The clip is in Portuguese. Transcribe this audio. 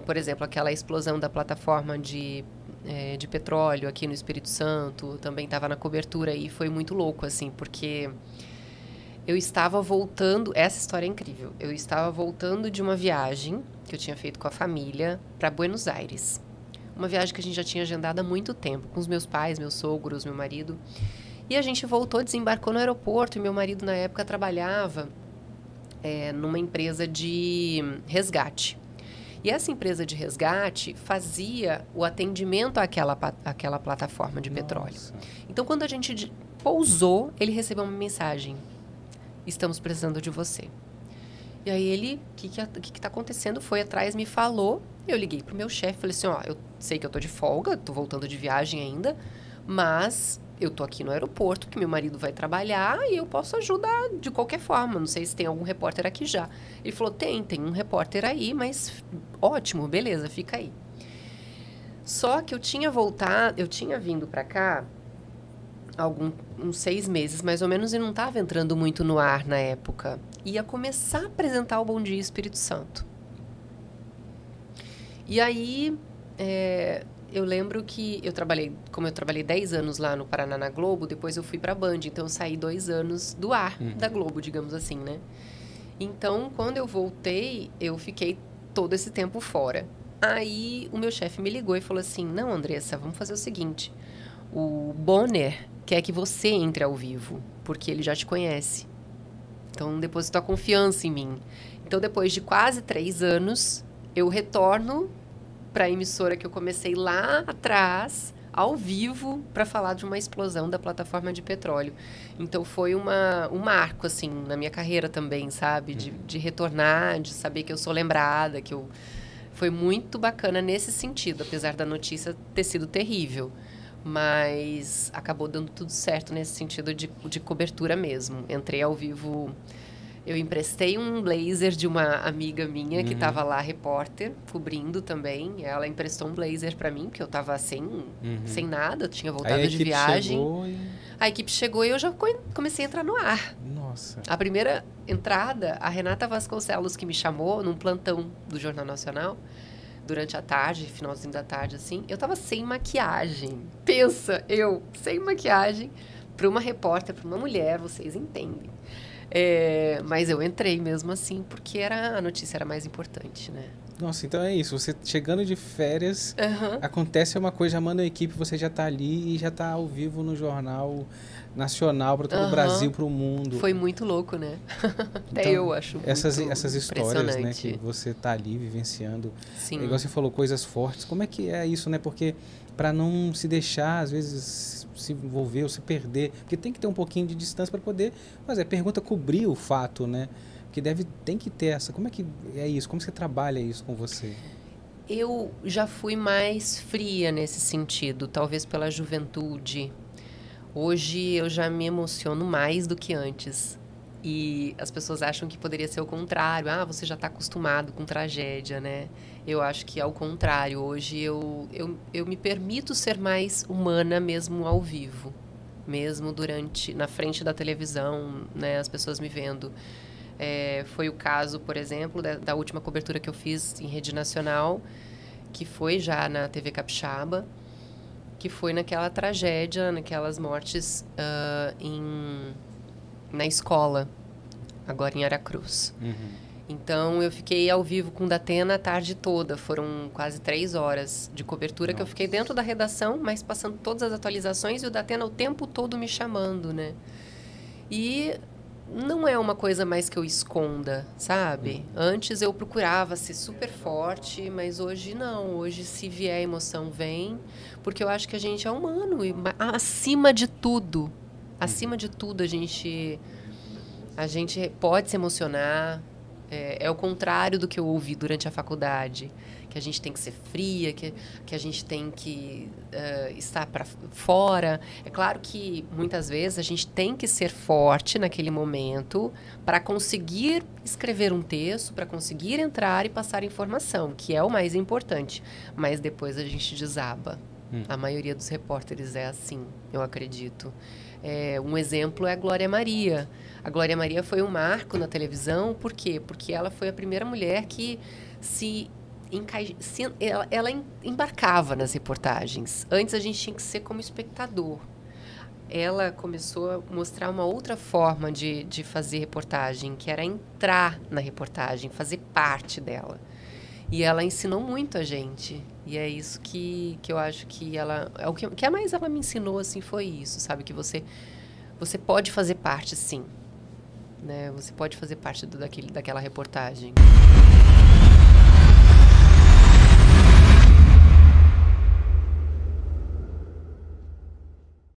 Por exemplo, aquela explosão da plataforma de petróleo aqui no Espírito Santo, também estava na cobertura e foi muito louco, assim, porque eu estava voltando... Essa história é incrível. Eu estava voltando de uma viagem que eu tinha feito com a família para Buenos Aires. Uma viagem que a gente já tinha agendado há muito tempo, com os meus pais, meus sogros, meu marido. E a gente voltou, desembarcou no aeroporto, e meu marido, na época, trabalhava numa empresa de resgate. E essa empresa de resgate fazia o atendimento àquela plataforma de petróleo. Então, quando a gente pousou, ele recebeu uma mensagem: estamos precisando de você. E aí ele, o que está acontecendo? Foi atrás, me falou. Eu liguei pro meu chefe, falei assim, ó, eu sei que eu tô de folga, tô voltando de viagem ainda, mas eu tô aqui no aeroporto, que meu marido vai trabalhar e eu posso ajudar de qualquer forma. Não sei se tem algum repórter aqui já. Ele falou, tem um repórter aí, mas ótimo, beleza, fica aí. Só que eu tinha vindo pra cá uns 6 meses, mais ou menos, e não estava entrando muito no ar na época. Ia começar a apresentar o Bom Dia Espírito Santo. E aí, eu lembro que como eu trabalhei 10 anos lá no Paraná na Globo, depois eu fui para a Band, então eu saí 2 anos do ar da Globo, digamos assim, né? Então, quando eu voltei, eu fiquei todo esse tempo fora. Aí, o meu chefe me ligou e falou assim, não, Andressa, vamos fazer o seguinte, o Bonner quer que você entre ao vivo, porque ele já te conhece. Então, depositou a confiança em mim. Então, depois de quase 3 anos, eu retorno para a emissora que eu comecei lá atrás, ao vivo, para falar de uma explosão da plataforma de petróleo. Então, foi um marco, assim, na minha carreira também, sabe? De retornar, de saber que eu sou lembrada, Foi muito bacana nesse sentido, apesar da notícia ter sido terrível. Mas acabou dando tudo certo nesse sentido de cobertura mesmo. Entrei ao vivo... Eu emprestei um blazer de uma amiga minha que estava lá, repórter, cobrindo também. Ela emprestou um blazer para mim, porque eu estava sem nada, eu tinha voltado de viagem. A equipe chegou e eu já comecei a entrar no ar. Nossa. A primeira entrada, a Renata Vasconcelos que me chamou num plantão do Jornal Nacional, durante a tarde, finalzinho da tarde, assim, eu estava sem maquiagem. Pensa, eu sem maquiagem, para uma repórter, para uma mulher, vocês entendem. Mas eu entrei mesmo assim, porque a notícia era mais importante, né? Nossa, então é isso. Você chegando de férias, acontece uma coisa, já manda a equipe, você já está ali e já está ao vivo no Jornal Nacional para todo o Brasil, para o mundo. Foi muito louco, né? Até então, eu acho essas histórias, né, que você está ali vivenciando. Sim. Igual você falou, coisas fortes. Como é que é isso, né? Porque para não se deixar, às vezes, se envolver ou se perder, porque tem que ter um pouquinho de distância para poder fazer a pergunta, cobrir o fato, né? Porque tem que ter essa... Como é que é isso? Como você trabalha isso com você? Eu já fui mais fria nesse sentido, talvez pela juventude. Hoje eu já me emociono mais do que antes. E as pessoas acham que poderia ser o contrário. Ah, você já está acostumado com tragédia, né? Eu acho que, ao contrário, hoje eu me permito ser mais humana mesmo ao vivo. Mesmo na frente da televisão, né? As pessoas me vendo. Foi o caso, por exemplo, da última cobertura que eu fiz em rede nacional, que foi já na TV Capixaba, que foi naquela tragédia, naquelas mortes na escola, agora em Aracruz. Então, eu fiquei ao vivo com o Datena a tarde toda. Foram quase 3 horas de cobertura. Nossa. Que eu fiquei dentro da redação, mas passando todas as atualizações e o Datena o tempo todo me chamando, né? E não é uma coisa mais que eu esconda, sabe? Antes eu procurava ser super forte, mas hoje não. Hoje, se vier emoção, vem. Porque eu acho que a gente é humano. E, acima de tudo, a gente pode se emocionar. É o contrário do que eu ouvi durante a faculdade. Que a gente tem que ser fria, que a gente tem que estar para fora. É claro que, muitas vezes, a gente tem que ser forte naquele momento para conseguir escrever um texto, para conseguir entrar e passar informação, que é o mais importante. Mas depois a gente desaba. A maioria dos repórteres é assim, eu acredito. Um exemplo é a Glória Maria. A Glória Maria foi um marco na televisão, por quê? Porque ela foi a primeira mulher que se ela embarcava nas reportagens. Antes a gente tinha que ser como espectador. Ela começou a mostrar uma outra forma de fazer reportagem, que era entrar na reportagem, fazer parte dela. E ela ensinou muito a gente. E é isso que eu acho que ela... O que a mais ela me ensinou, assim, foi isso, sabe? Que você pode fazer parte, sim. Né? Você pode fazer parte daquela reportagem.